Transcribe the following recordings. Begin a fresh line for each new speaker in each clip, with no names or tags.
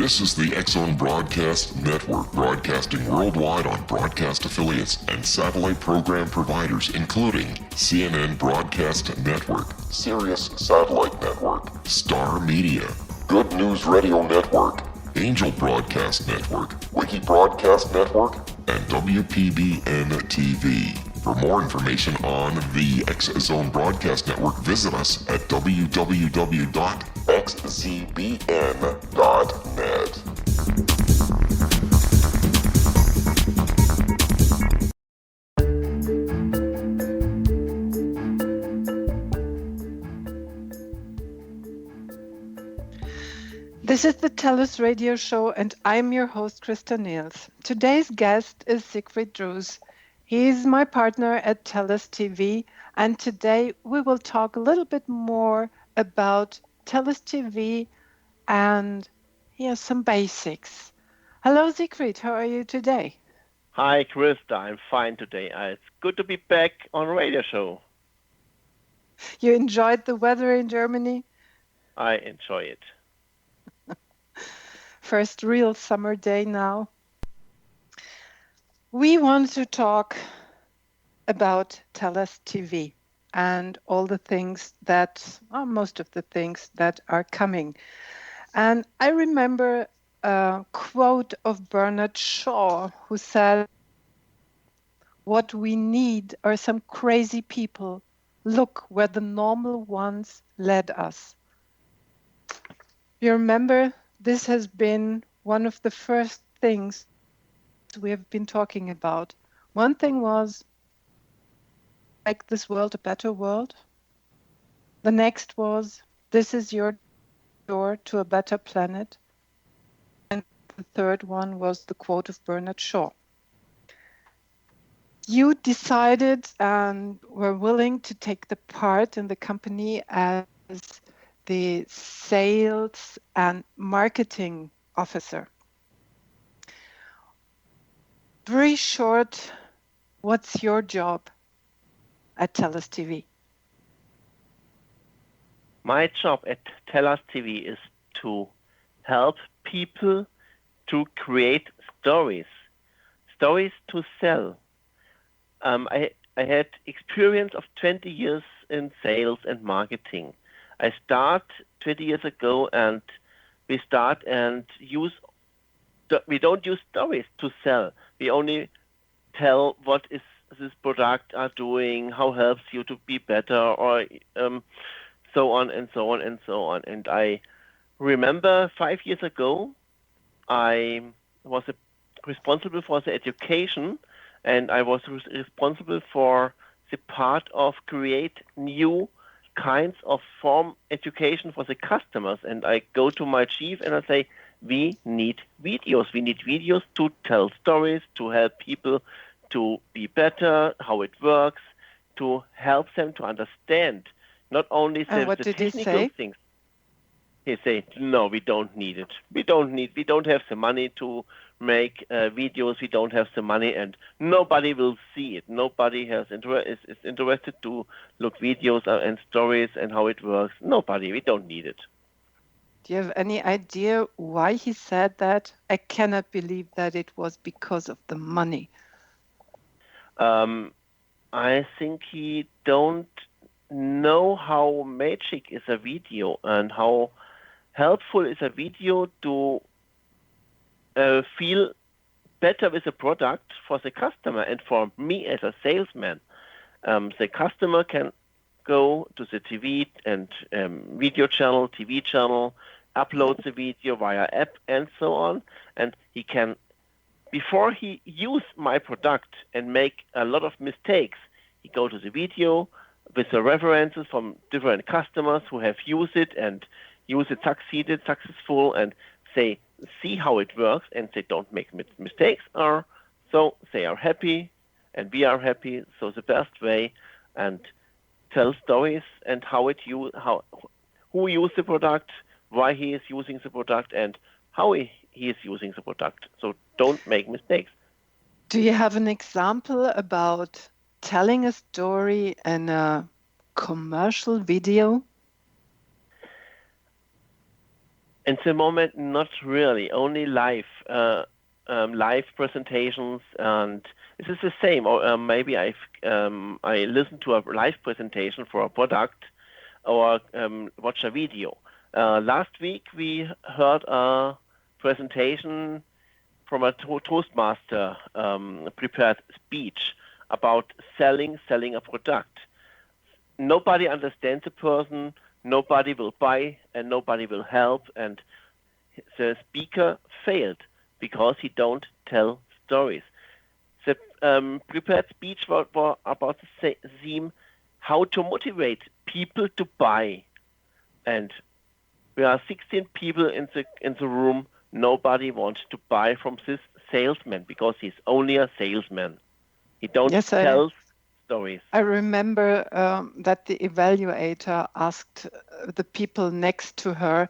This is the X-Zone Broadcast Network, broadcasting worldwide on broadcast affiliates and satellite program providers, including CNN Broadcast Network, Sirius Satellite Network, Star Media, Good News Radio Network, Angel Broadcast Network, Wiki Broadcast Network, and WPBN TV. For more information on the X-Zone Broadcast Network, visit us at www.xzbn.net.
This is the TellUS radio show, and I'm your host, Christa Nehls. Today's guest is Siegfried. He is my partner at TellUS TV, and today we will talk a little bit more about TellUS TV and some basics. Hello, Siegfried. How are you today?
Hi, Christa. I'm fine today. It's good to be back on a radio show.
You enjoyed the weather in Germany?
I enjoy it.
First real summer day now. We want to talk about TellUS TV and all the things most of the things that are coming. And I remember a quote of Bernard Shaw, who said, "What we need are some crazy people. Look where the normal ones led us." You remember, this has been one of the first things we have been talking about. One thing was make this world a better world. The next was, this is your door to a better planet. And the third one was the quote of Bernard Shaw. You decided and were willing to take the part in the company as the sales and marketing officer. Very short, what's your job at TellUS TV?
My job at TellUS TV is to help people to create stories to sell. I had experience of 20 years in sales and marketing. I start 20 years ago, and we don't use stories to sell. We only tell what is this product are doing, how helps you to be better, or so on and so on and so on. And I remember 5 years ago, I was responsible for the education, and I was responsible for the part of create new kinds of form education for the customers. And I go to my chief and I say, we need videos. We need videos to tell stories, to help people to be better, how it works, to help them to understand not only the technical things. He said, no, we don't need it. We don't have the money to make videos. We don't have the money, and nobody will see it. Nobody is interested to look videos and stories and how it works. Nobody. We don't need it.
Do you have any idea why he said that? I cannot believe that it was because of the money.
I think he don't know how magic is a video and how helpful is a video to feel better with a product for the customer and for me as a salesman. The customer can go to the TV and video channel, TV channel, upload the video via app and so on, and he can, before he use my product and make a lot of mistakes, he go to the video with the references from different customers who have used it and use it successful, and say, see how it works, and they don't make mistakes, or so they are happy and we are happy. So the best way, and tell stories and who used the product, why he is using the product, and how he is using the product. So don't make mistakes.
Do you have an example about telling a story in a commercial video?
In the moment, not really. Only live presentations, and this is the same. Or maybe I listen to a live presentation for a product, or watch a video. Last week we heard a presentation from a Toastmaster prepared speech about selling a product. Nobody understands the person, nobody will buy, and nobody will help, and the speaker failed because he don't tell stories. The prepared speech was about the theme how to motivate people to buy, and there are 16 people in the room. Nobody wants to buy from this salesman because he's only a salesman. He don't tell stories.
I remember that the evaluator asked the people next to her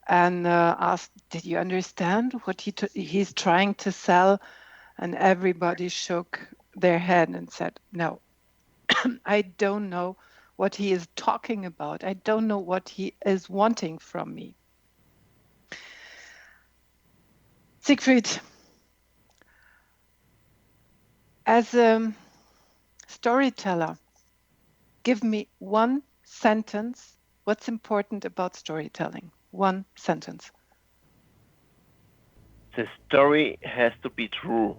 and asked, "Did you understand what he's trying to sell?" And everybody shook their head and said, "No, I don't know what he is talking about. I don't know what he is wanting from me." Siegfried, as a storyteller, give me one sentence. What's important about storytelling? One sentence.
The story has to be true.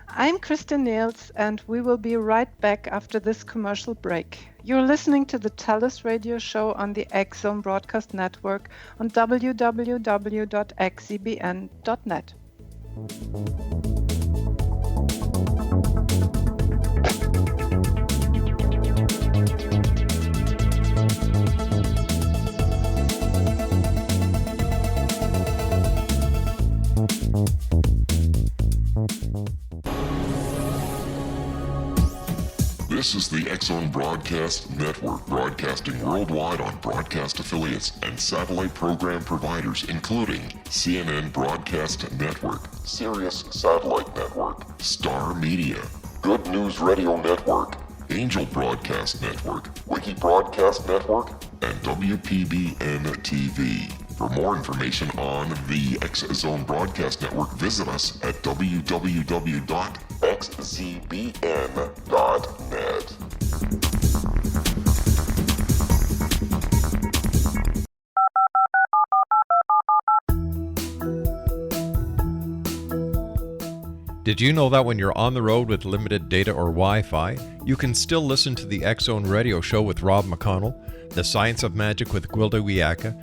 I'm Christa Nehls, and we will be right back after this commercial break. You're listening to the TellUS radio show on the X-Zone Broadcast Network on www.xzbn.net.
This is the X-Zone Broadcast Network, broadcasting worldwide on broadcast affiliates and satellite program providers, including CNN Broadcast Network, Sirius Satellite Network, Star Media, Good News Radio Network, Angel Broadcast Network, Wiki Broadcast Network, and WPBN TV. For more information on the X-Zone Broadcast Network, visit us at www.xzbn.net.
Did you know that when you're on the road with limited data or Wi-Fi, you can still listen to the X-Zone Radio Show with Rob McConnell, The Science of Magic with Gwilda Wiyaka,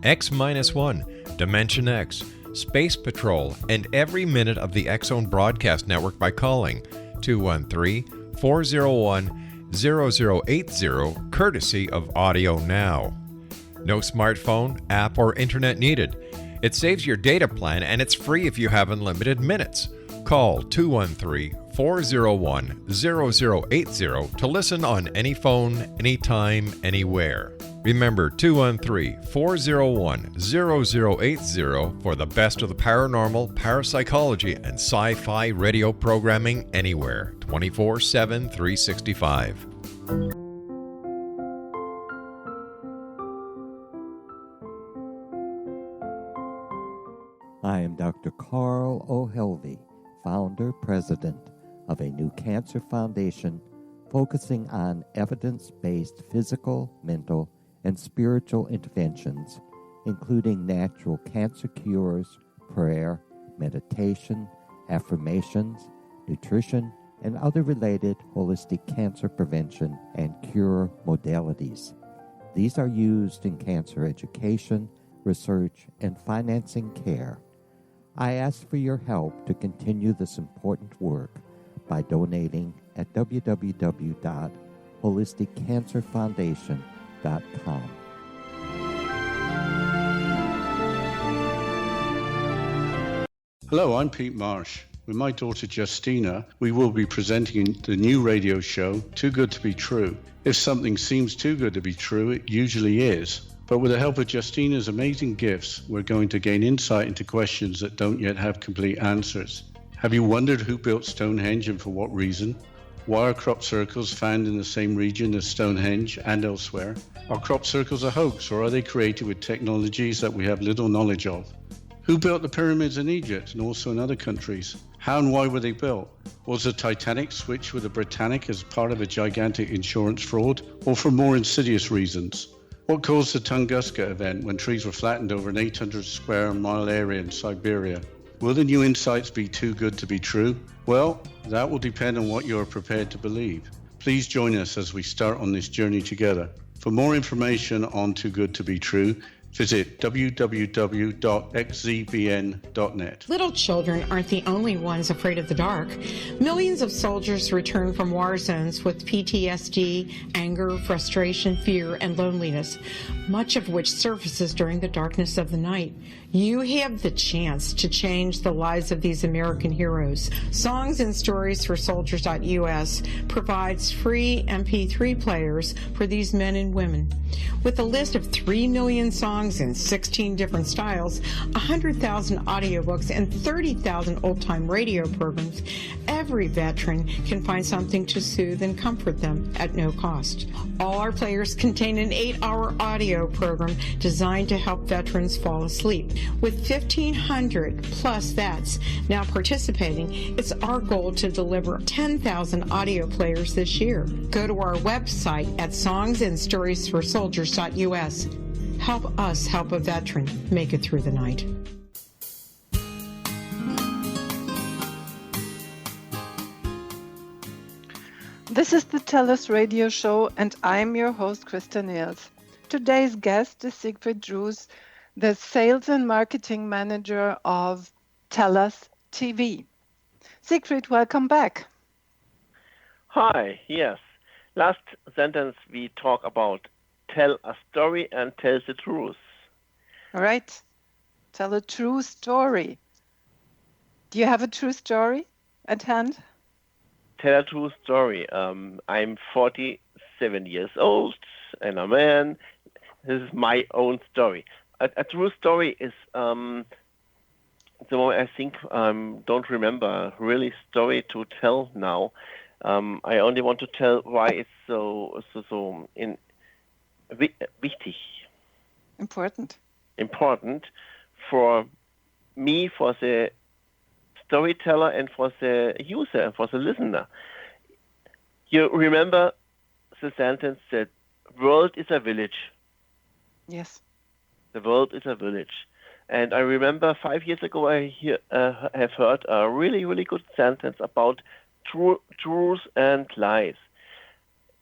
X-1, Dimension X, Space Patrol, and every minute of the X-Zone Broadcast Network by calling 213-401-0080, courtesy of Audio Now. No smartphone, app, or internet needed. It saves your data plan, and it's free if you have unlimited minutes. Call 213-401-0080 to listen on any phone, anytime, anywhere. Remember 213-401-0080 for the best of the paranormal, parapsychology, and sci-fi radio programming anywhere, 24/7, 365.
I am Dr. Carl O'Helvey, founder, president of a new cancer foundation focusing on evidence-based physical, mental, and spiritual interventions, including natural cancer cures, prayer, meditation, affirmations, nutrition, and other related holistic cancer prevention and cure modalities. These are used in cancer education, research, and financing care. I ask for your help to continue this important work by donating at www.holisticcancerfoundation.com.
Hello, I'm Pete Marsh. With my daughter Justina, we will be presenting the new radio show, Too Good to Be True. If something seems too good to be true, it usually is. But with the help of Justina's amazing gifts, we're going to gain insight into questions that don't yet have complete answers. Have you wondered who built Stonehenge and for what reason? Why are crop circles found in the same region as Stonehenge and elsewhere? Are crop circles a hoax, or are they created with technologies that we have little knowledge of? Who built the pyramids in Egypt and also in other countries? How and why were they built? Was the Titanic switched with the Britannic as part of a gigantic insurance fraud, or for more insidious reasons? What caused the Tunguska event when trees were flattened over an 800 square mile area in Siberia? Will the new insights be too good to be true? Well, that will depend on what you are prepared to believe. Please join us as we start on this journey together. For more information on Too Good to Be True, visit www.xzbn.net.
Little children aren't the only ones afraid of the dark. Millions of soldiers return from war zones with PTSD, anger, frustration, fear, and loneliness, much of which surfaces during the darkness of the night. You have the chance to change the lives of these American heroes. Songs and Stories for Soldiers.us provides free MP3 players for these men and women. With a list of 3 million songs in 16 different styles, 100,000 audiobooks, and 30,000 old-time radio programs, every veteran can find something to soothe and comfort them at no cost. All our players contain an 8-hour audio program designed to help veterans fall asleep. With 1,500 plus vets now participating, it's our goal to deliver 10,000 audio players this year. Go to our website at songsandstoriesforsoldiers.us. Help us help a veteran make it through the night.
This is the TellUS radio show, and I'm your host, Christa Nehls. Today's guest is Siegfried, the sales and marketing manager of TellUS TV. Siegfried, welcome back.
Hi, yes. Last sentence we talk about tell a story and tell the truth.
All right. Tell a true story. Do you have a true story at hand?
Tell a true story. I'm 47 years old and a man. This is my own story. A true story is the one I think don't remember a really story to tell now. I only want to tell why it's so wichtig.
Important
for me, for the storyteller, and for the user, for the listener. You remember the sentence that world is a village.
Yes.
The world is a village. And I remember 5 years ago I have heard a really, really good sentence about truth and lies.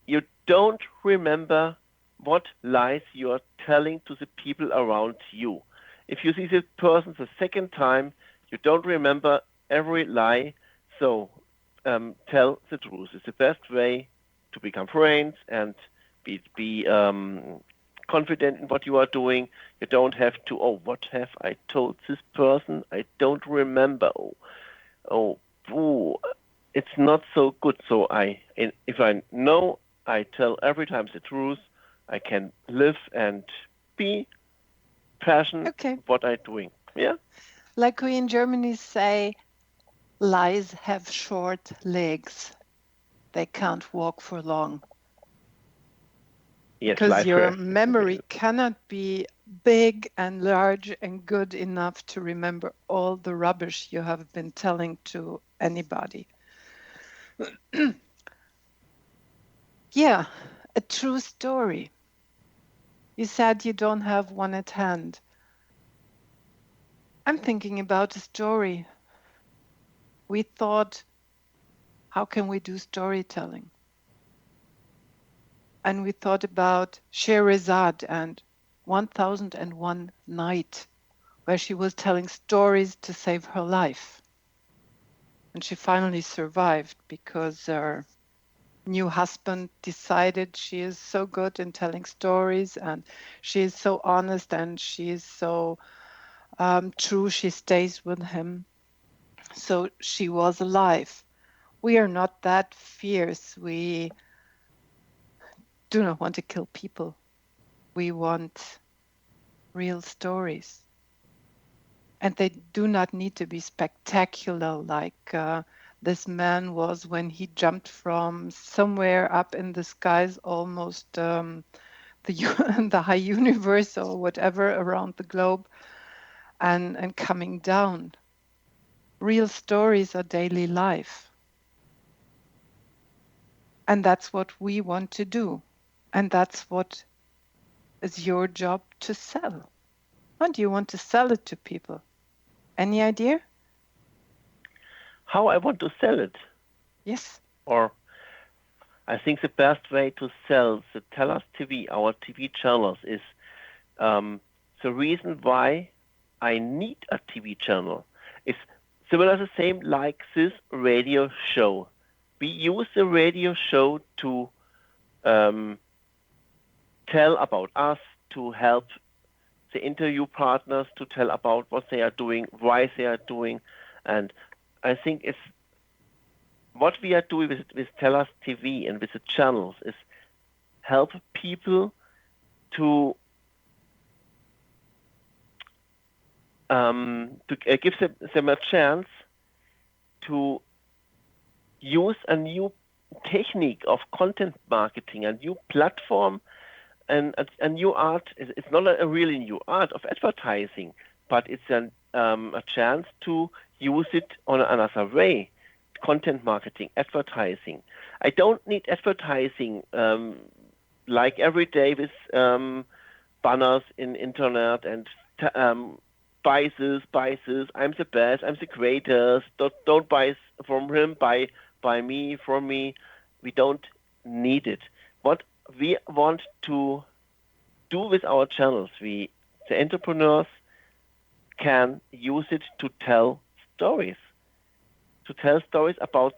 You don't remember what lies you are telling to the people around you. If you see this person the second time, you don't remember every lie. So tell the truth. It's the best way to become friends and be confident in what you are doing. You don't have to, what have I told this person? I don't remember. It's not so good. So if I know, I tell every time the truth. I can live and be passionate what I'm doing. Yeah?
Like we in Germany say, lies have short legs. They can't walk for long.
Yes,
because your memory cannot be big and large and good enough to remember all the rubbish you have been telling to anybody. Yeah, a true story. You said you don't have one at hand. I'm thinking about a story. We thought, how can we do storytelling? And we thought about Scheherazade and 1001 Night, where she was telling stories to save her life. And she finally survived because her new husband decided she is so good in telling stories and she is so honest and she is so true, she stays with him. So she was alive. We are not that fierce. We do not want to kill people. We want real stories. And they do not need to be spectacular like this man was when he jumped from somewhere up in the skies, almost the high universe or whatever around the globe, and coming down. Real stories are daily life. And that's what we want to do. And that's what is your job to sell. How do you want to sell it to people? Any idea?
How I want to sell it?
Yes.
Or I think the best way to sell the TellUS TV, our TV channels, is the reason why I need a TV channel is similar the same like this radio show. We use the radio show to tell about us, to help the interview partners to tell about what they are doing, why they are doing, and I think it's what we are doing with TellUS TV and with the channels is help people to give them a chance to use a new technique of content marketing, a new platform, and a new art. It's not a really new art of advertising, but it's a chance to use it on another way. Content marketing, advertising. I don't need advertising like every day with banners in internet and buy this, I'm the best, I'm the greatest, don't buy from him, buy me, from me. We don't need it. What we want to do with our channels, the entrepreneurs can use it to tell stories. To tell stories about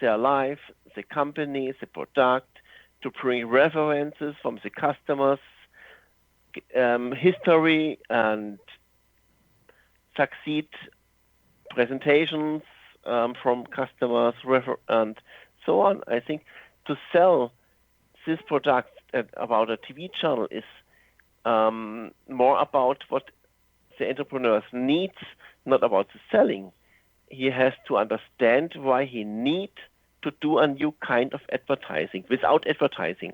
their life, the company, the product, to bring references from the customers, history and succeed presentations from customers, and so on. I think to sell this product about a TV channel is more about what the entrepreneurs needs, not about the selling. He has to understand why he needs to do a new kind of advertising without advertising.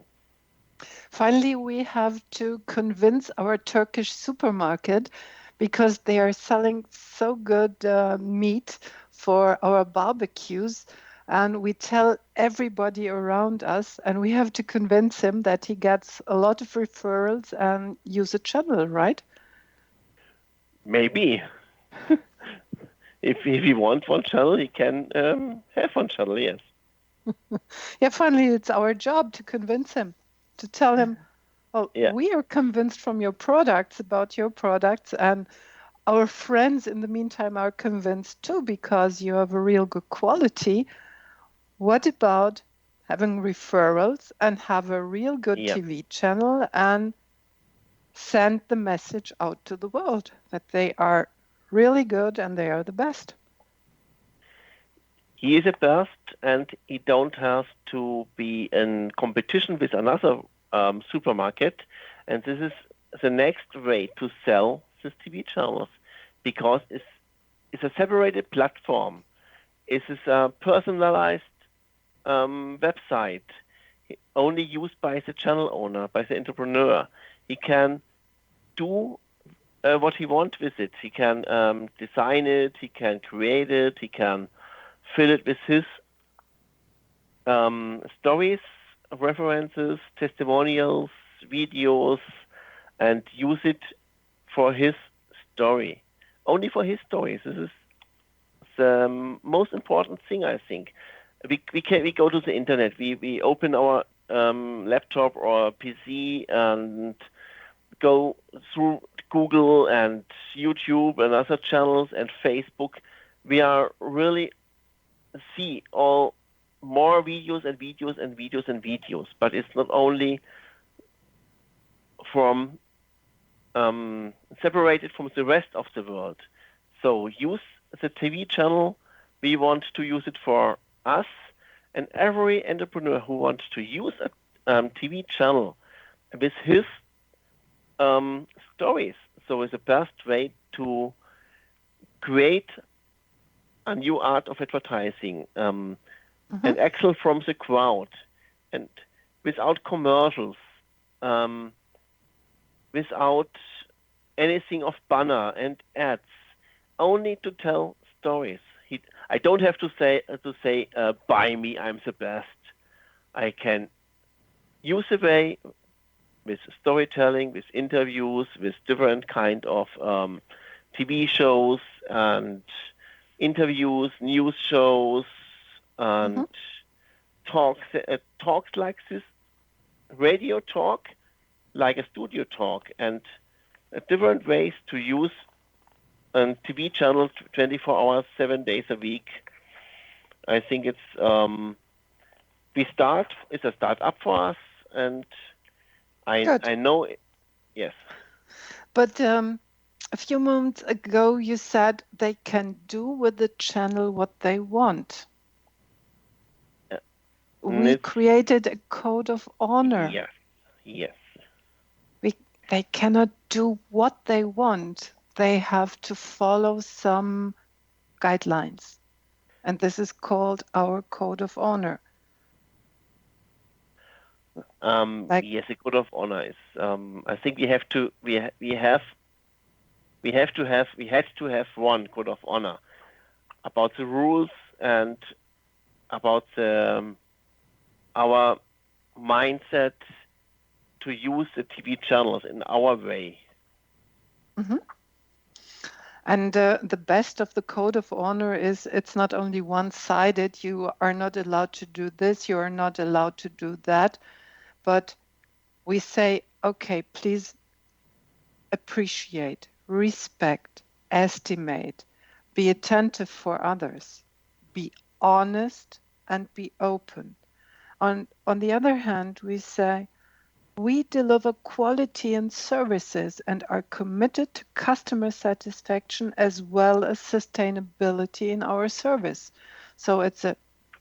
Finally, we have to convince our Turkish supermarket, because they are selling so good meat for our barbecues, and we tell everybody around us, and we have to convince him that he gets a lot of referrals and use a channel, right?
Maybe. If he wants one channel, he can have one channel, yes.
Yeah, finally, it's our job to convince him, to tell him, well,
Yeah.
we are convinced from your products, about your products, and our friends in the meantime are convinced too, because you have a real good quality. What about having referrals and have a real good TV channel and send the message out to the world that they are really good and they are the best?
He is the best, and he don't have to be in competition with another supermarket. And this is the next way to sell these TV channels, because it's a separated platform. It is a personalized website only used by the channel owner, by the entrepreneur. He can do what he wants with it. He can design it, he can create it, he can fill it with his stories, references, testimonials, videos, and use it for his story. Only for his stories. This is the most important thing, I think. We go to the internet. We open our laptop or PC and go through Google and YouTube and other channels and Facebook. We are really see all more videos and videos and videos and videos, but it's not only from separated from the rest of the world. So use the TV channel. We want to use it for us, and every entrepreneur who wants to use a TV channel with his stories. So it's the best way to create a new art of advertising, an excel from the crowd, and without commercials, without anything of banner and ads, only to tell stories. I don't have to say buy me, I'm the best. I can use a way with storytelling, with interviews, with different kind of TV shows and interviews, news shows, and talks like this, radio talk, like a studio talk, and different ways to use a TV channel 24 hours, 7 days a week. I think it's it's a start-up for us, and I know, yes.
But a few moments ago, you said they can do with the channel what they want. We created a code of honor.
Yes.
They cannot do what they want. They have to follow some guidelines. And this is called our code of honor.
Yes, a code of honor is. I think we had to have one code of honor about the rules and about our mindset to use the TV channels in our way.
And the best of the code of honor is it's not only one-sided. You are not allowed to do this. You are not allowed to do that. But we say, okay, please appreciate, respect, estimate, be attentive for others, be honest, and be open. On the other hand, we say, we deliver quality and services and are committed to customer satisfaction as well as sustainability in our service. So it's a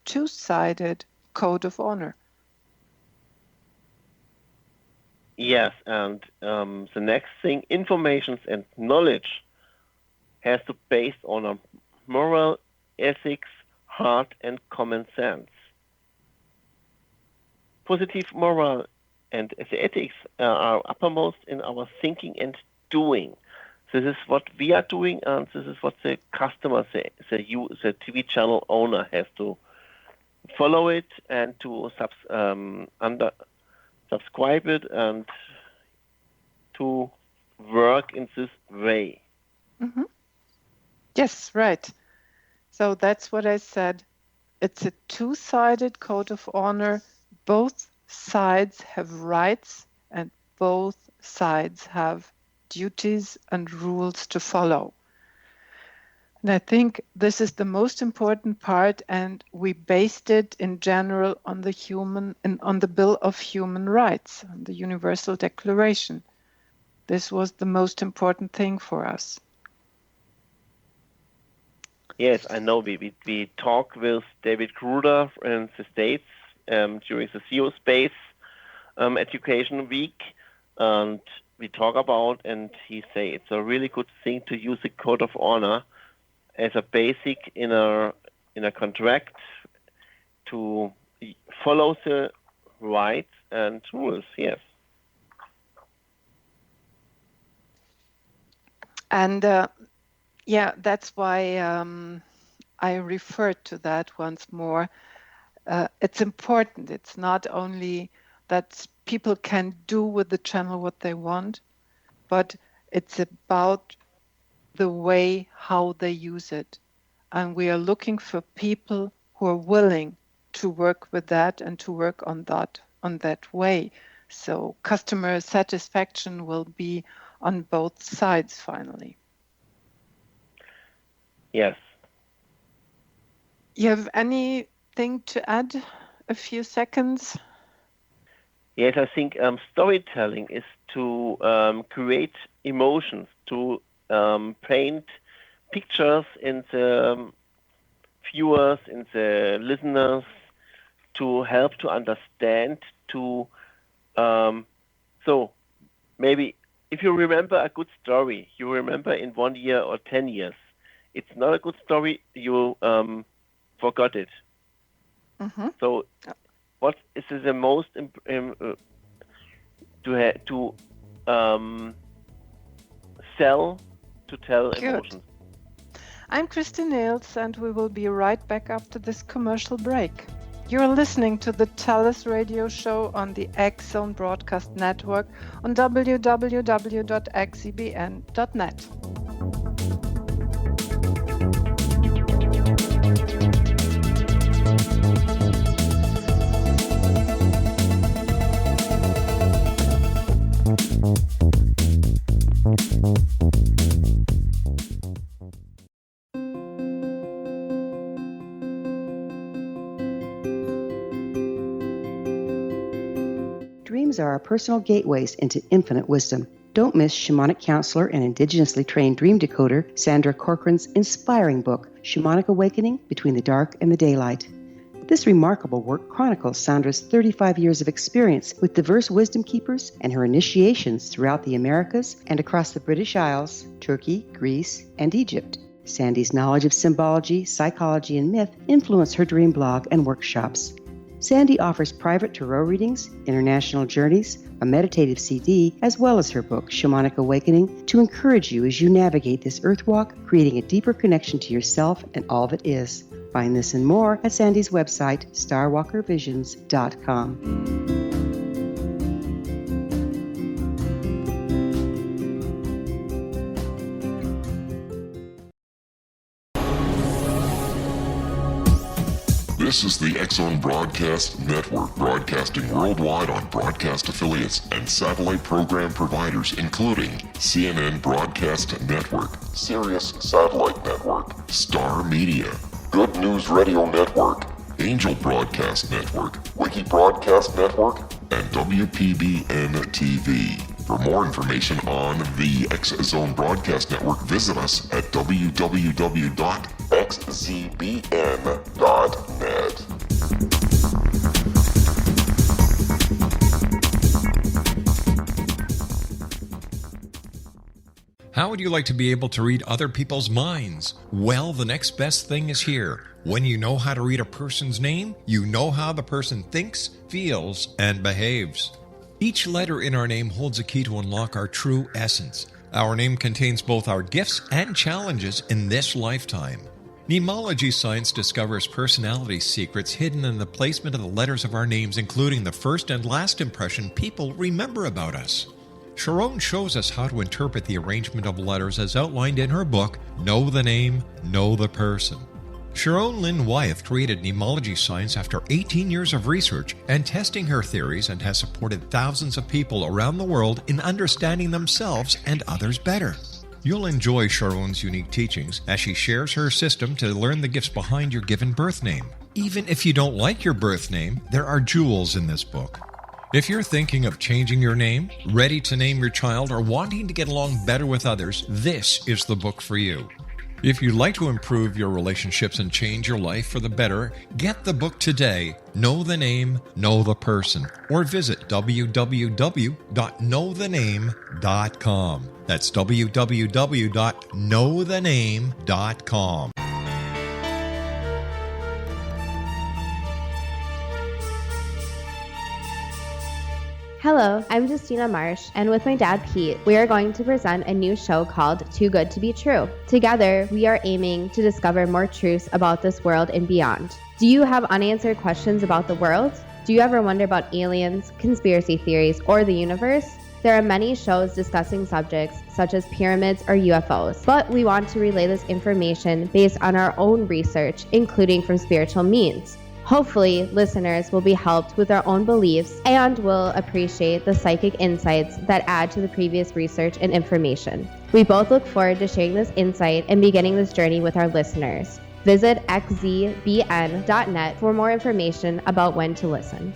two-sided code of honor.
Yes, and the next thing, information and knowledge has to be based on a moral, ethics, heart, and common sense. Positive moral and the ethics are uppermost in our thinking and doing. This is what we are doing, and this is what the customer, the TV channel owner, has to follow it and to subscribe it and to work in this way.
Yes, right. So that's what I said. It's a two-sided code of honor. Both sides have rights and both sides have duties and rules to follow. And I think this is the most important part, and we based it in general on the Bill of Human Rights, on the Universal Declaration. This was the most important thing for us.
Yes, I know. We talked with David Kruder in the States during the CEO Space Education Week, and we talk about, and he say it's a really good thing to use a code of honor as a basic in a contract to follow the rights and rules. Yes.
And that's why I referred to that once more. It's important. It's not only that people can do with the channel what they want, but it's about the way how they use it. And we are looking for people who are willing to work with that and to work on that way. So customer satisfaction will be on both sides finally.
Yes.
You have anything to add? A few seconds?
Yes, I think storytelling is to create emotions, to paint pictures in the viewers, in the listeners, to help to understand, so maybe if you remember a good story, you remember in 1 year or 10 years, it's not a good story, you forgot it.
Mm-hmm.
So, what is the most to sell to tell
Good.
emotions?
I'm Christa Nehls, and we will be right back after this commercial break. You're listening to the TellUS radio show on the X-Zone Broadcast Network on www.xzbn.net.
Dreams are our personal gateways into infinite wisdom. Don't miss shamanic counselor and indigenously trained dream decoder Sandra Corcoran's inspiring book, Shamanic Awakening Between the Dark and the Daylight. This remarkable work chronicles Sandra's 35 years of experience with diverse wisdom keepers and her initiations throughout the Americas and across the British Isles, Turkey, Greece, and Egypt. Sandy's knowledge of symbology, psychology, and myth influence her dream blog and workshops. Sandy offers private tarot readings, international journeys, a meditative CD, as well as her book, Shamanic Awakening, to encourage you as you navigate this earth walk, creating a deeper connection to yourself and all that is. Find this and more at Sandy's website, starwalkervisions.com.
This is the X-Zone Broadcast Network, broadcasting worldwide on broadcast affiliates and satellite program providers, including CNN Broadcast Network, Sirius Satellite Network, Star Media, Good News Radio Network, Angel Broadcast Network, Wiki Broadcast Network, and WPBN TV. For more information on the X-Zone Broadcast Network, visit us at www.xzbn.net.
How would you like to be able to read other people's minds? Well, the next best thing is here. When you know how to read a person's name, you know how the person thinks, feels, and behaves. Each letter in our name holds a key to unlock our true essence. Our name contains both our gifts and challenges in this lifetime. Mnemology science discovers personality secrets hidden in the placement of the letters of our names, including the first and last impression people remember about us. Sharon shows us how to interpret the arrangement of letters as outlined in her book, Know the Name, Know the Person. Sharon Lynn Wyeth created mnemology science after 18 years of research and testing her theories, and has supported thousands of people around the world in understanding themselves and others better. You'll enjoy Sharon's unique teachings as she shares her system to learn the gifts behind your given birth name. Even if you don't like your birth name, there are jewels in this book. If you're thinking of changing your name, ready to name your child, or wanting to get along better with others, this is the book for you. If you'd like to improve your relationships and change your life for the better, get the book today, Know the Name, Know the Person, or visit www.knowthename.com. That's www.knowthename.com.
Hello, I'm Justina Marsh, and with my dad Pete, we are going to present a new show called Too Good to Be True. Together, we are aiming to discover more truths about this world and beyond. Do you have unanswered questions about the world? Do you ever wonder about aliens, conspiracy theories, or the universe? There are many shows discussing subjects such as pyramids or UFOs, but we want to relay this information based on our own research, including from spiritual means. Hopefully, listeners will be helped with their own beliefs and will appreciate the psychic insights that add to the previous research and information. We both look forward to sharing this insight and beginning this journey with our listeners. Visit xzbn.net for more information about when to listen.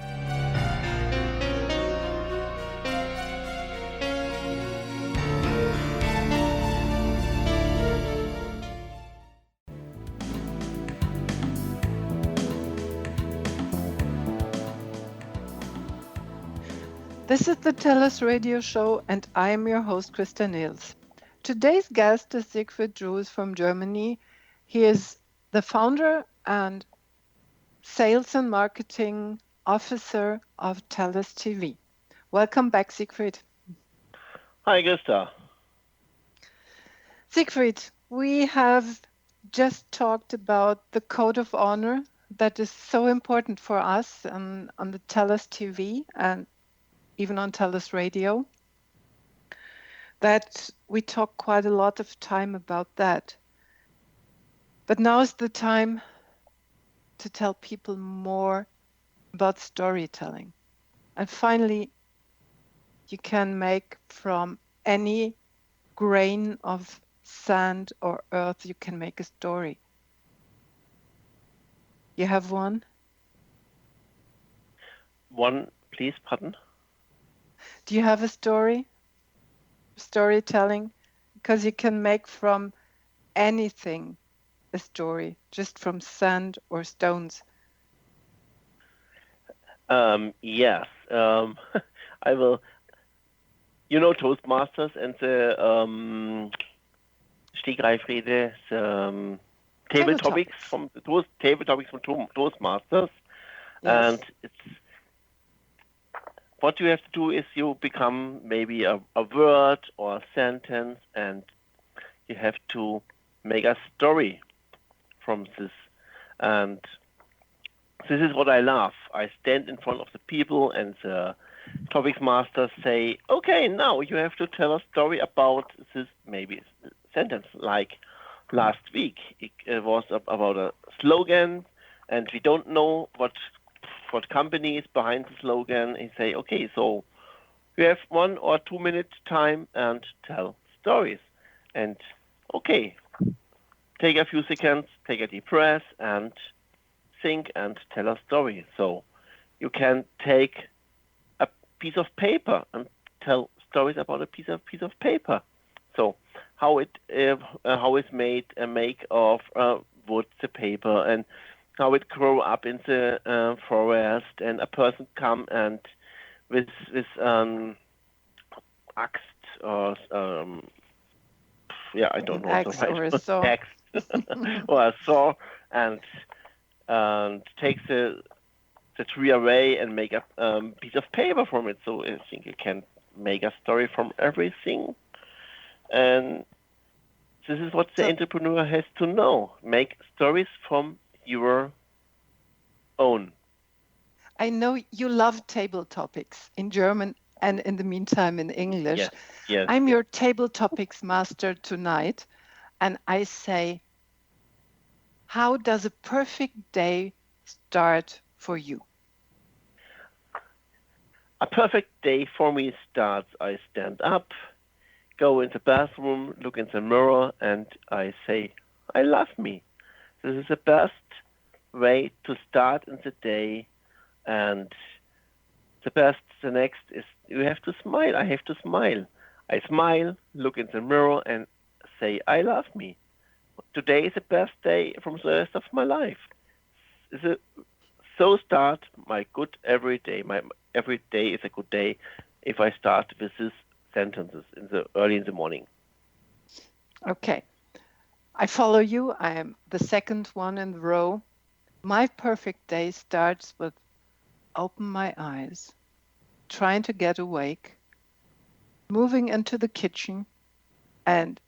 This is the TellUS radio show, and I am your host, Christa Nehls. Today's guest is Siegfried from Germany. He is the founder and sales and marketing officer of TellUS TV. Welcome back, Siegfried.
Hi, Christa.
Siegfried, we have just talked about the code of honor that is so important for us on the TellUS TV and even on TellUS Radio, that we talk quite a lot of time about that. But now is the time to tell people more about storytelling. And finally, you can make from any grain of sand or earth, you can make a story. You have one?
One, please, pardon?
Do you have a story? Storytelling? Because you can make from anything a story, just from sand or stones.
Yes. I will. You know Toastmasters and the Stegreifrede, table topics from Toastmasters, yes. And it's what you have to do is you become maybe a word or a sentence, and you have to make a story from this. And this is what I love. I stand in front of the people, and the topics masters say, okay, now you have to tell a story about this maybe sentence. Like last week, it was about a slogan, and we don't know what company is behind the slogan. And say, okay, so you have 1 or 2 minute time and tell stories. And okay, take a few seconds, take a deep breath, and think and tell a story. So you can take a piece of paper and tell stories about a piece of paper. So how it's made a make of wood, the paper, and how it grow up in the forest, and a person come and with axe or I don't know
axe
the right
or a saw.
axe or a saw, and take the tree away and make a piece of paper from it. So I think you can make a story from everything, and this is what the entrepreneur has to know: make stories from your own.
I know you love table topics in German and in the meantime in English.
Yes.
I'm your table topics master tonight, and I say, how does a perfect day start for you?
A perfect day for me starts, I stand up, go in the bathroom, look in the mirror, and I say, I love me. This is the best way to start in the day, and the next is you have to smile. I have to smile. I smile, look in the mirror, and say, I love me. Today is the best day from the rest of my life. So start my good every day. My every day is a good day if I start with these sentences early in the morning.
Okay. I follow you. I am the second one in the row. My perfect day starts with open my eyes, trying to get awake, moving into the kitchen, and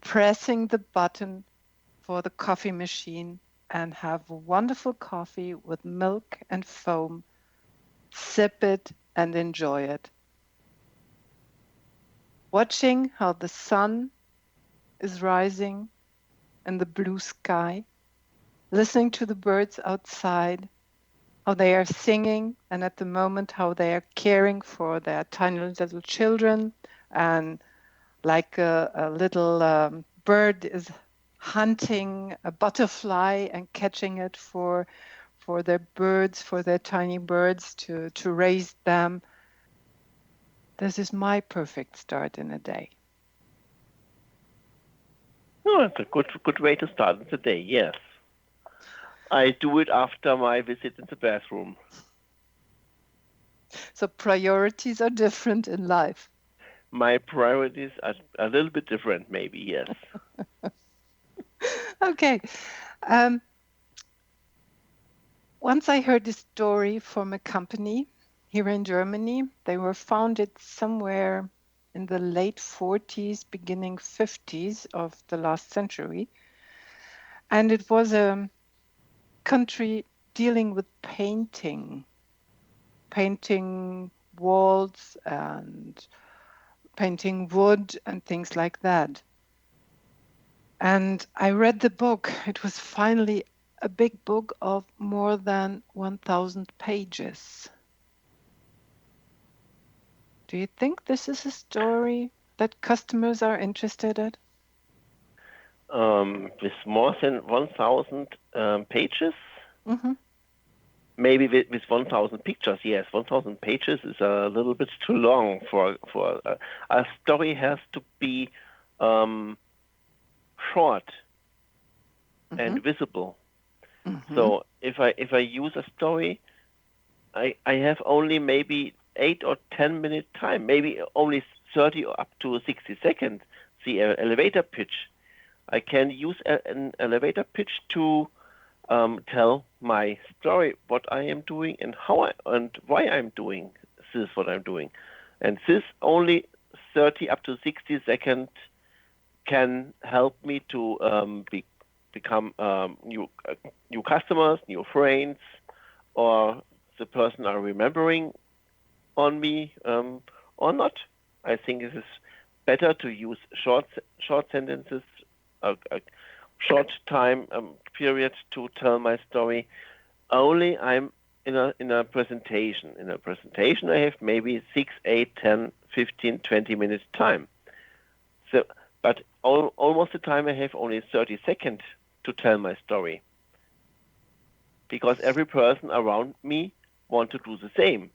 pressing the button for the coffee machine and have a wonderful coffee with milk and foam, sip it and enjoy it. Watching how the sun is rising in the blue sky, listening to the birds outside, how they are singing, and at the moment how they are caring for their tiny little children, and like a little bird is hunting a butterfly and catching it for their birds, for their tiny birds to raise them. This is my perfect start in a day.
Oh, it's a good way to start the day, yes. I do it after my visit in the bathroom.
So priorities are different in life.
my priorities are a little bit different, maybe, yes.
Okay. Once I heard a story from a company here in Germany. They were founded somewhere in the late 40s, beginning 50s of the last century. And it was a country dealing with painting walls and painting wood and things like that. And I read the book. It was finally a big book of more than 1,000 pages. Do you think this is a story that customers are interested in?
With more than 1,000 pages?
Mm-hmm.
Maybe with 1,000 pictures, yes. 1,000 pages is a little bit too long for a story has to be short and visible.
Mm-hmm.
So if I use a story, I have only maybe 8 or 10 minute time, maybe only 30 or up to 60 seconds. The elevator pitch. I can use an elevator pitch to tell my story, what I am doing and how and why I'm doing this, what I'm doing. And this only 30 up to 60 seconds can help me to become new customers, new friends, or the person are remembering on me or not. I think it is better to use short sentences, a short time period to tell my story. Only I'm in a presentation. In a presentation, I have maybe 6, 8, 10, 15, 20 minutes time. So, but almost the time I have only 30 seconds to tell my story. Because every person around me wants to do the same.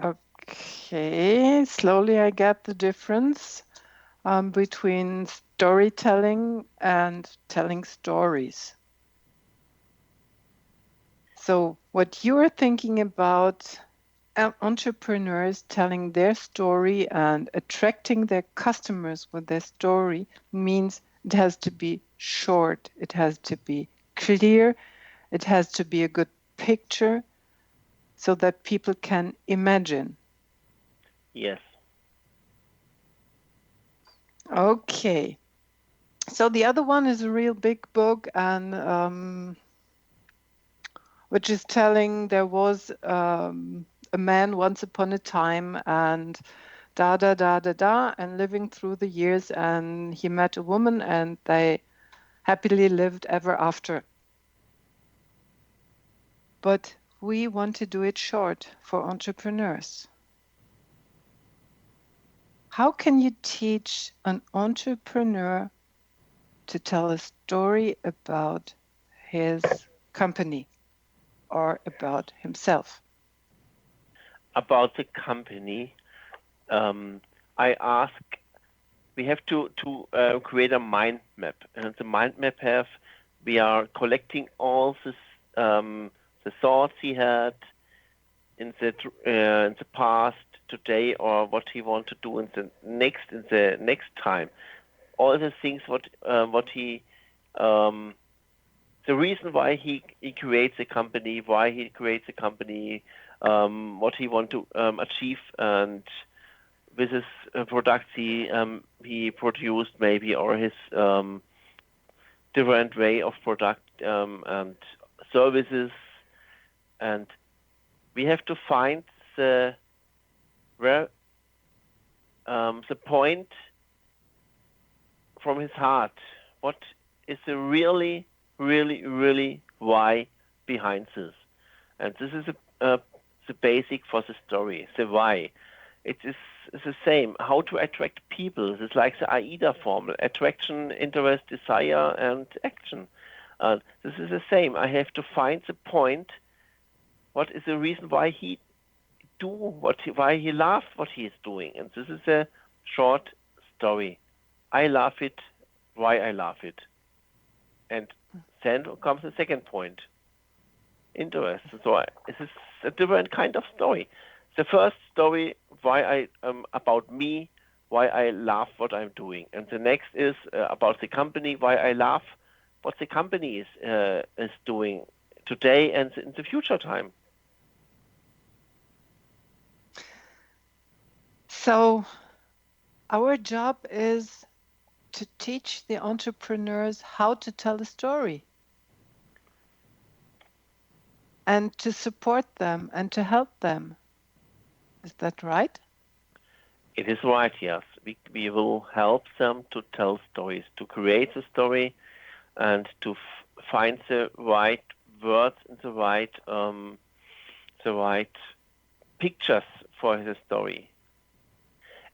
Okay, slowly I get the difference between storytelling and telling stories. So what you're thinking about entrepreneurs telling their story and attracting their customers with their story means it has to be short, it has to be clear, it has to be a good picture so that people can imagine.
Yes.
Okay. So the other one is a real big book, and which is telling there was a man once upon a time, and and living through the years, and he met a woman, and they happily lived ever after. But we want to do it short for entrepreneurs. How can you teach an entrepreneur to tell a story about his company or about himself?
About the company, I ask, we have to create a mind map. And the mind map we are collecting all this, the thoughts he had in the past, today, or what he want to do in the next time. All the things what he the reason why he creates a company, what he want to achieve, and with his products he produced maybe, or his different way of product and services, and we have to find the point from his heart. What is the really why behind this? And this is the basic for the story, the why. It is the same. How to attract people. It's like the AIDA formula: attraction, interest, desire, and action. This is the same. I have to find the point. What is the reason why he why he loves what he is doing? And this is a short story. I love it. Why I love it. And then comes the second point. Interest. So this is a different kind of story. The first story about me, why I love what I'm doing. And the next is about the company, why I love what the company is doing today and in the future time.
So our job is to teach the entrepreneurs how to tell a story and to support them and to help them. Is that right?
It is right, yes. We will help them to tell stories, to create the story and to find the right words and the right pictures for the story.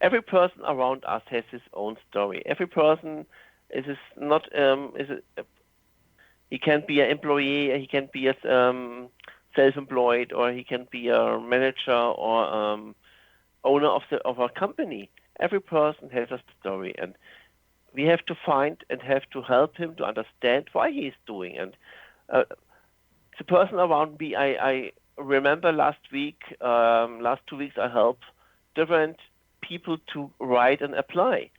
Every person around us has his own story. Every person he can be an employee, he can be a self-employed, or he can be a manager or owner of a company. Every person has a story, and we have to find and have to help him to understand why he is doing. And the person around me, I remember last 2 weeks, I helped different people to write and apply.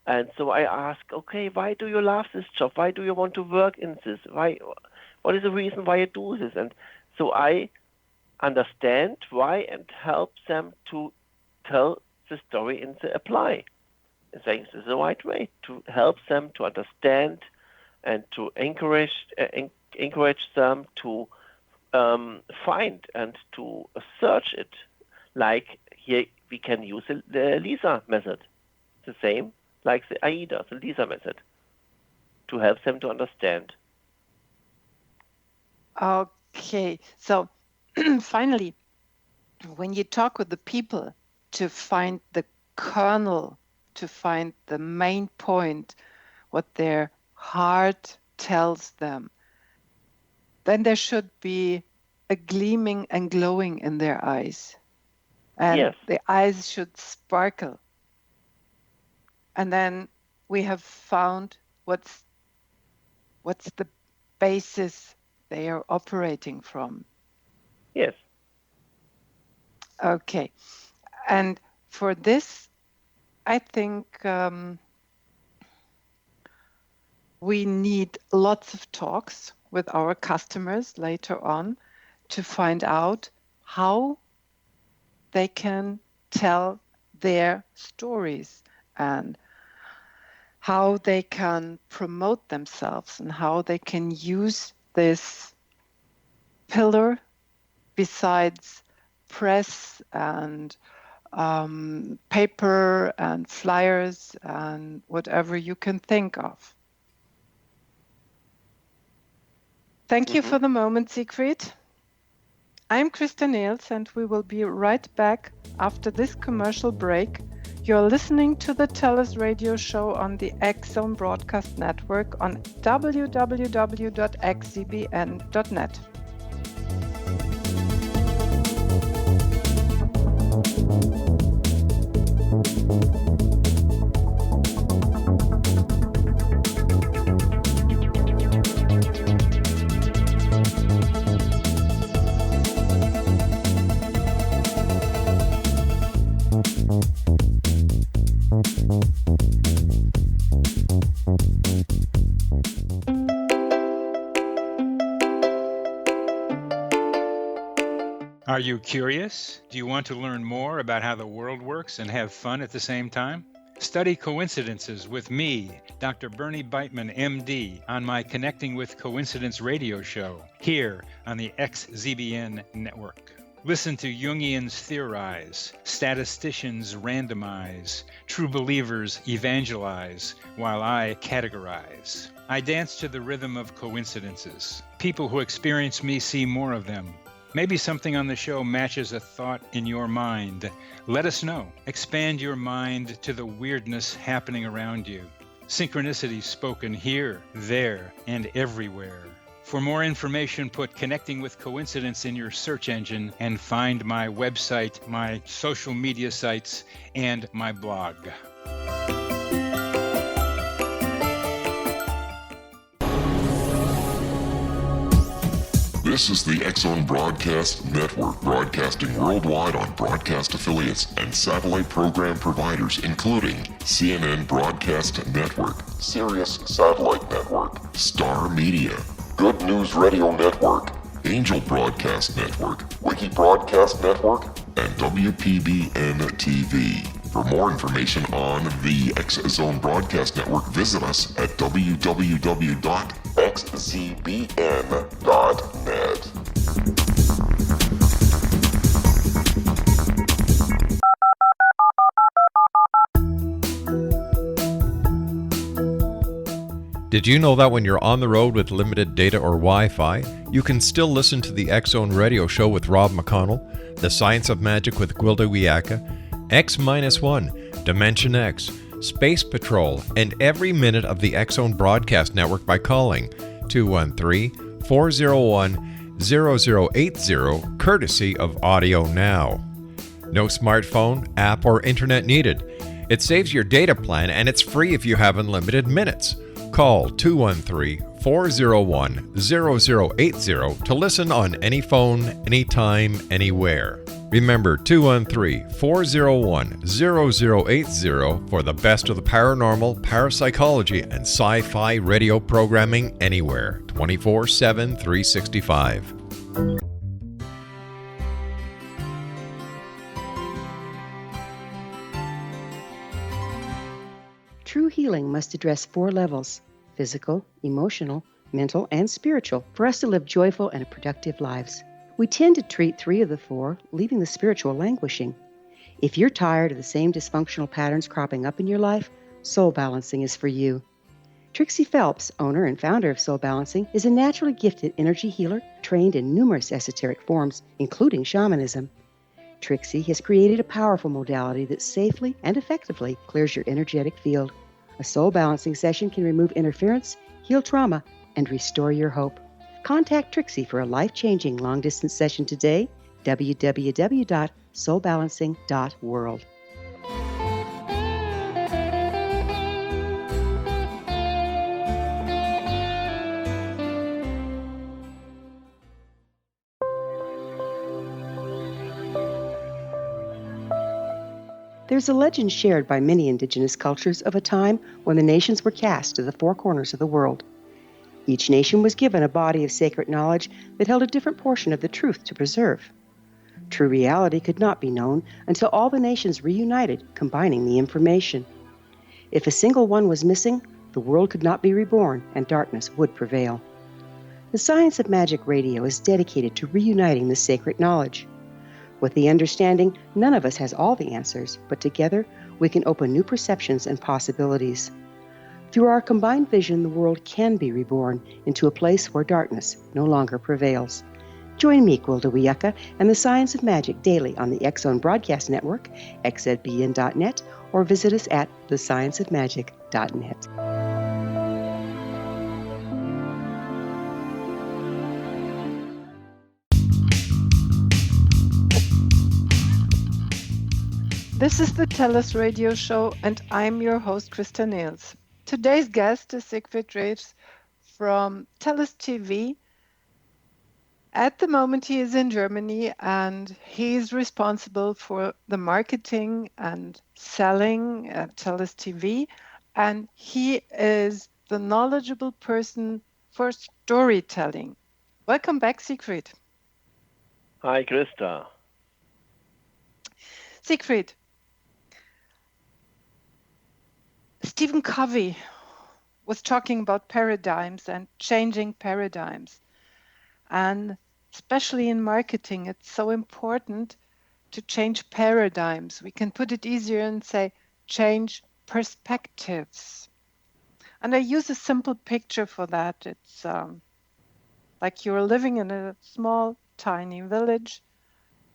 And so I ask, okay, why do you love this job? Why do you want to work in this? What is the reason why you do this? And so I understand why and help them to tell the story in the apply. And saying this is the right way to help them to understand and to encourage them to find and to search it. Like here we can use the LISA method, the same like the AIDA, the LISA method, to help them to understand.
Okay, so finally, when you talk with the people to find the kernel, to find the main point, what their heart tells them, then there should be a gleaming and glowing in their eyes. And
yes.
The eyes should sparkle. And then we have found what's the basis they are operating from.
Yes.
Okay. And for this, I think we need lots of talks with our customers later on to find out how they can tell their stories and how they can promote themselves and how they can use this pillar besides press and paper and flyers and whatever you can think of. Thank you for the moment, Siegfried. I'm Christa Nehls, and we will be right back after this commercial break. You're listening to the TellUS radio show on the X-Zone Broadcast Network on www.xzbn.net.
Are you curious? Do you want to learn more about how the world works and have fun at the same time? Study coincidences with me, Dr. Bernie Beitman, MD, on my Connecting with Coincidence radio show here on the XZBN network. Listen to Jungians theorize, statisticians randomize, true believers evangelize, while I categorize. I dance to the rhythm of coincidences. People who experience me see more of them. Maybe something on the show matches a thought in your mind. Let us know. Expand your mind to the weirdness happening around you. Synchronicity spoken here, there, and everywhere. For more information, put Connecting with Coincidence in your search engine and find my website, my social media sites, and my blog.
This is the X-Zone Broadcast Network, broadcasting worldwide on broadcast affiliates and satellite program providers, including CNN Broadcast Network, Sirius Satellite Network, Star Media, Good News Radio Network, Angel Broadcast Network, Wiki Broadcast Network, and WPBN TV. For more information on the X-Zone Broadcast Network, visit us at www.xzbn.net.
Did you know that when you're on the road with limited data or Wi-Fi, you can still listen to the X-Zone Radio Show with Rob McConnell, The Science of Magic with Gwilda Wiyaka, X-1, Dimension X, Space Patrol, and every minute of the X-Zone Broadcast Network by calling 213-401-0080, courtesy of Audio Now. No smartphone, app, or internet needed. It saves your data plan and it's free if you have unlimited minutes. Call 213-401-0080 to listen on any phone, anytime, anywhere. Remember 213-401-0080 for the best of the paranormal, parapsychology, and sci-fi radio programming anywhere, 24/7, 365.
True healing must address 4 levels: physical, emotional, mental, and spiritual, for us to live joyful and productive lives. We tend to treat 3 of the 4, leaving the spiritual languishing. If you're tired of the same dysfunctional patterns cropping up in your life, Soul Balancing is for you. Trixie Phelps, owner and founder of Soul Balancing, is a naturally gifted energy healer trained in numerous esoteric forms, including shamanism. Trixie has created a powerful modality that safely and effectively clears your energetic field. A soul balancing session can remove interference, heal trauma, and restore your hope. Contact Trixie for a life-changing long-distance session today, www.soulbalancing.world. There's a legend shared by many indigenous cultures of a time when the nations were cast to the 4 corners of the world. Each nation was given a body of sacred knowledge that held a different portion of the truth to preserve. True reality could not be known until all the nations reunited, combining the information. If a single one was missing, the world could not be reborn and darkness would prevail. The Science of Magic Radio is dedicated to reuniting the sacred knowledge. With the understanding, none of us has all the answers, but together we can open new perceptions and possibilities. Through our combined vision, the world can be reborn into a place where darkness no longer prevails. Join me, Gwilda Wiyaka, and the Science of Magic daily on the X-Zone Broadcast Network, xzbn.net, or visit us at thescienceofmagic.net.
This is the TellUS radio show, and I'm your host, Christa Nehls. Today's guest is Siegfried from TellUS TV. At the moment, he is in Germany, and he's responsible for the marketing and selling at TellUS TV, and he is the knowledgeable person for storytelling. Welcome back, Siegfried.
Hi, Christa.
Siegfried, Stephen Covey was talking about paradigms and changing paradigms. And especially in marketing, it's so important to change paradigms. We can put it easier and say, change perspectives. And I use a simple picture for that. It's like you're living in a small, tiny village.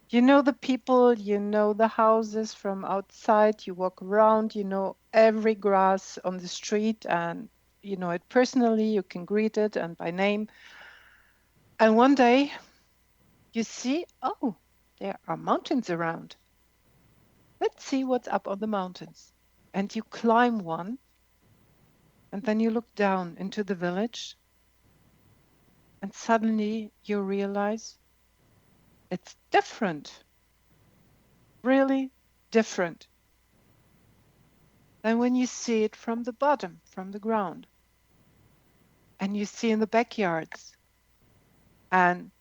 You know the people, you know the houses from outside, you walk around, you know every grass on the street, and you know it personally, you can greet it and by name. And one day you see, oh, there are mountains around. Let's see what's up on the mountains. And you climb one, and then you look down into the village, and suddenly you realize it's different, really different than when you see it from the bottom, from the ground. And you see in the backyards and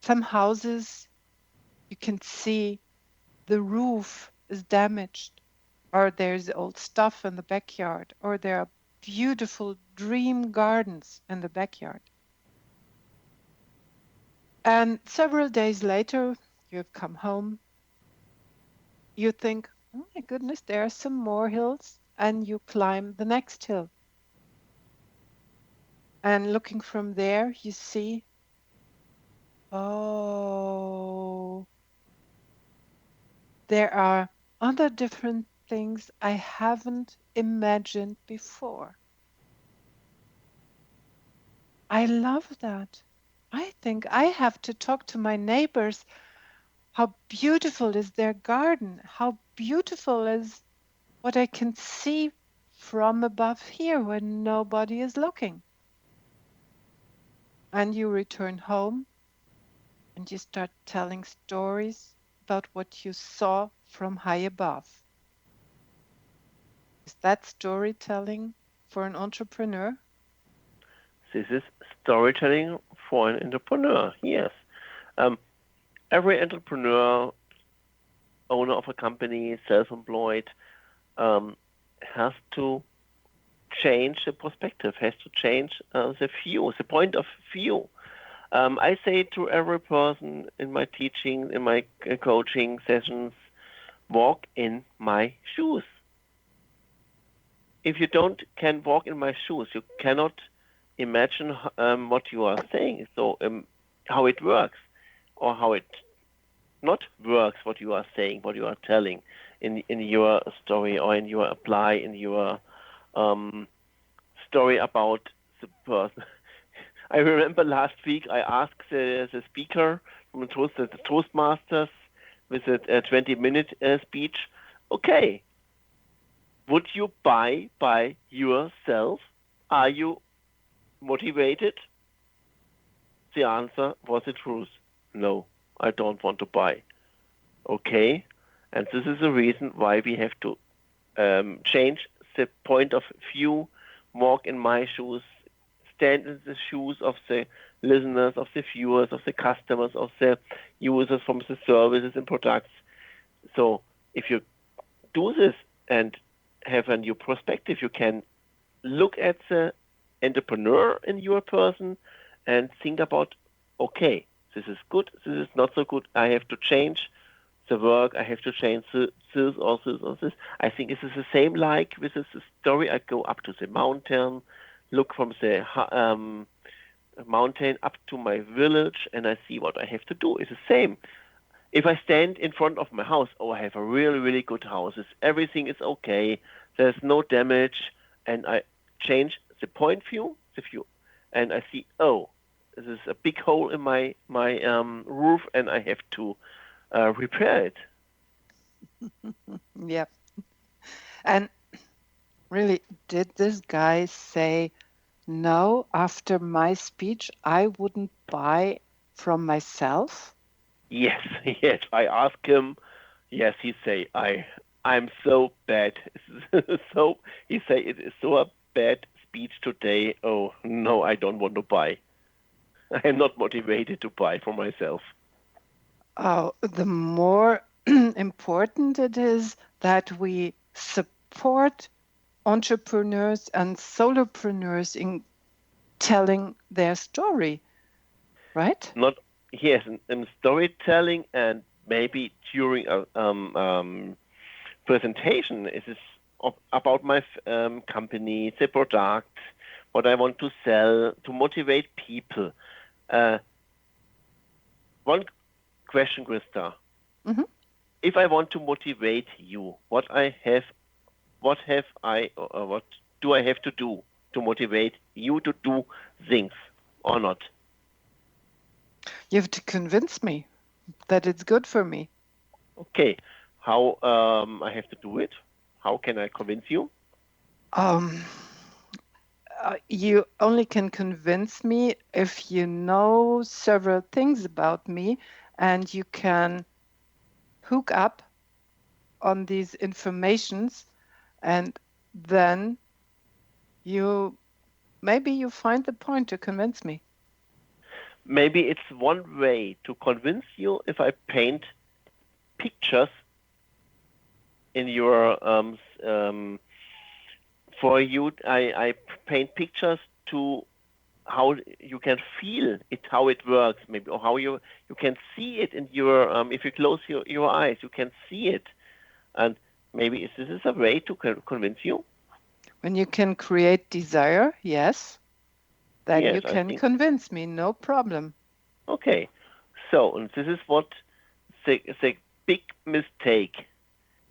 some houses, you can see the roof is damaged, or there's old stuff in the backyard, or there are beautiful dream gardens in the backyard. And several days later, you have come home. You think, oh my goodness, there are some more hills, and you climb the next hill. And looking from there, you see, oh, there are other different things I haven't imagined before. I love that. I think I have to talk to my neighbors. How beautiful is their garden? How beautiful is what I can see from above here when nobody is looking. And you return home and you start telling stories about what you saw from high above. Is that storytelling for an entrepreneur?
This is storytelling for an entrepreneur, yes. Every entrepreneur, owner of a company, self-employed, has to change the perspective, has to change the view, the point of view. I say to every person in my teaching, in my coaching sessions, walk in my shoes. If you can walk in my shoes, you cannot imagine what you are saying. So how it works, or how it not works, what you are saying, what you are telling in your story, or in your story about the person. I remember last week I asked the speaker from the Toastmasters with a 20-minute speech, okay, would you buy by yourself? Are you motivated? The answer was the truth. No, I don't want to buy. Okay, and this is the reason why we have to change the point of view, walk in my shoes, stand in the shoes of the listeners, of the viewers, of the customers, of the users from the services and products. So if you do this and have a new perspective, you can look at the entrepreneur in your person and think about, okay, this is good, this is not so good, I have to change the work, I have to change this or this or this. I think this is the same like with this story. I go up to the mountain, look from the mountain up to my village, and I see what I have to do. It's the same. If I stand in front of my house, oh, I have a really, really good house. Everything is okay. There's no damage, and I change the point view, and I see, oh, this is a big hole in my roof, and I have to repair it.
Yep. And really, did this guy say, no, after my speech, I wouldn't buy from myself?
Yes, yes. I asked him. Yes, he say, I'm so bad. So he say, it is so a bad speech today. Oh no, I don't want to buy. I am not motivated to buy for myself.
Oh, the more important it is that we support entrepreneurs and solopreneurs in telling their story, right?
Not yes, in storytelling, and maybe during a presentation. It is about my company, the product, what I want to sell, to motivate people. One question, Christa.
Mm-hmm.
If I want to motivate you, what do I have to do to motivate you to do things or not?
You have to convince me that it's good for me.
Okay, how I have to do it? How can I convince you?
you only can convince me if you know several things about me and you can hook up on these informations, and then maybe you find the point to convince me.
Maybe it's one way to convince you if I paint pictures in your for you. I paint pictures to how you can feel it, how it works, maybe, or how you can see it in your if you close your eyes, you can see it, and maybe this is a way to convince you.
When you can create desire, yes, then
Yes,
you
I
can
think.
convince me, no problem.
Okay, so and this is what the big mistake.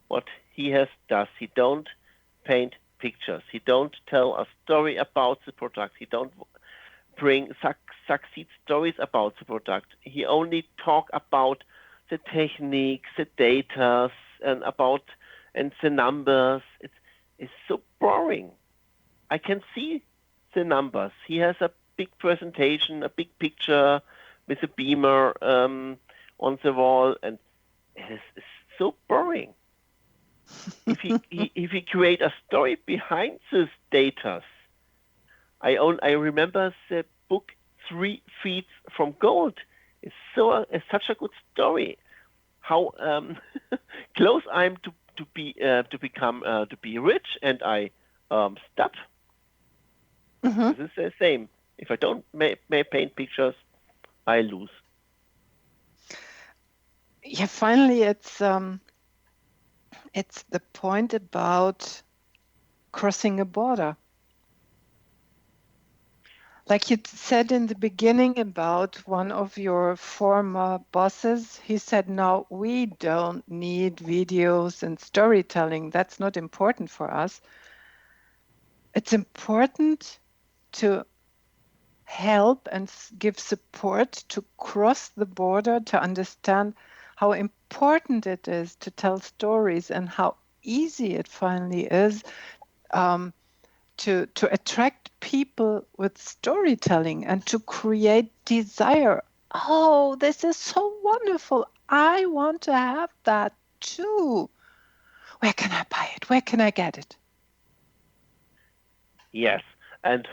What he does, he don't paint pictures. He don't tell a story about the product. He don't bring succeed stories about the product. He only talk about the techniques, the data, and the numbers. It's so boring. I can see the numbers. He has a big presentation, a big picture with a beamer on the wall, and it's so boring. If he create a story behind this data, I remember the book 3 Feet from Gold. It's such a good story. How close I'm to be rich, and I stop.
Mm-hmm.
This is the same. If I don't may paint pictures, I lose.
Yeah, finally, it's the point about crossing a border. Like you said in the beginning about one of your former bosses, he said, no, we don't need videos and storytelling. That's not important for us. It's important to help and give support to cross the border, to understand how important it is to tell stories and how easy it finally is to attract people with storytelling and to create desire. Oh, this is so wonderful. I want to have that too. Where can I buy it? Where can I get it?
Yes. And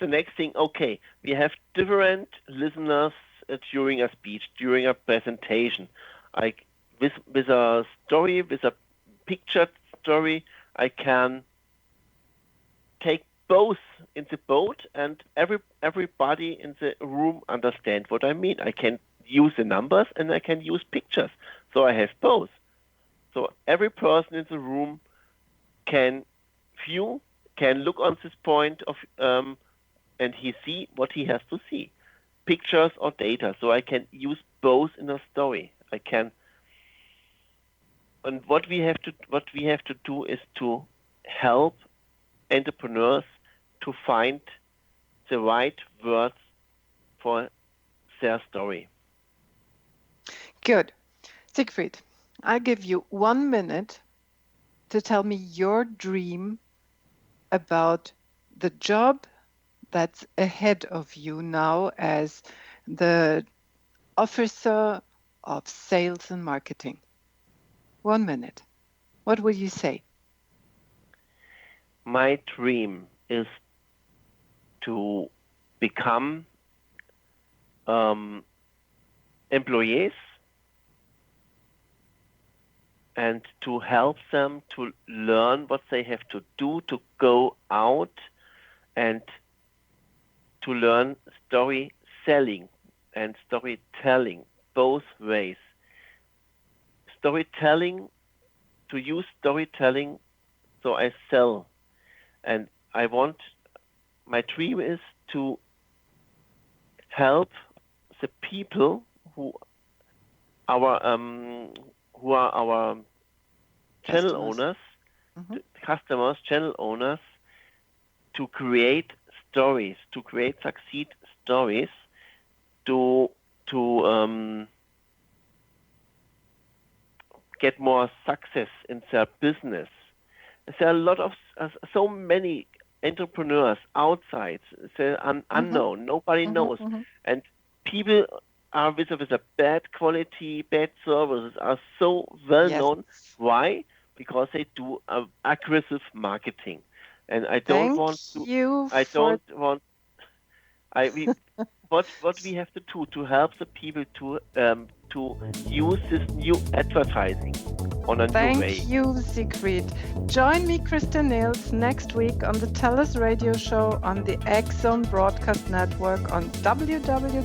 the next thing, okay, we have different listeners during a speech, during a presentation. With a story, with a pictured story, I can take both in the boat, and everybody in the room understand what I mean. I can use the numbers and I can use pictures. So I have both. So every person in the room can look on this point of and he see what he has to see, pictures or data. So I can use both in a story. I can. And what we have to do is to help entrepreneurs to find the right words for their story.
Good. Siegfried, I'll give you 1 minute to tell me your dream about the job that's ahead of you now as the officer of sales and marketing. 1 minute. What will you say?
My dream is to become employees and to help them to learn what they have to do to go out and to learn story selling and storytelling, both ways. Storytelling, to use storytelling, so I sell. And my dream is to help the people who are our channel owners, customers, channel owners, to create stories, to create succeed stories, to get more success in their business. There are a lot of so many entrepreneurs outside, unknown, nobody knows, and people are with a bad quality, bad services are so well known. Why? Because they do aggressive marketing, and I don't want to. I don't want. What we have to do to help the people to use this new advertising on a new way.
Thank you, Siegfried. Join me, Christa Nehls, next week on the TellUS radio show on the X Zone Broadcast Network on www.xcbn.net.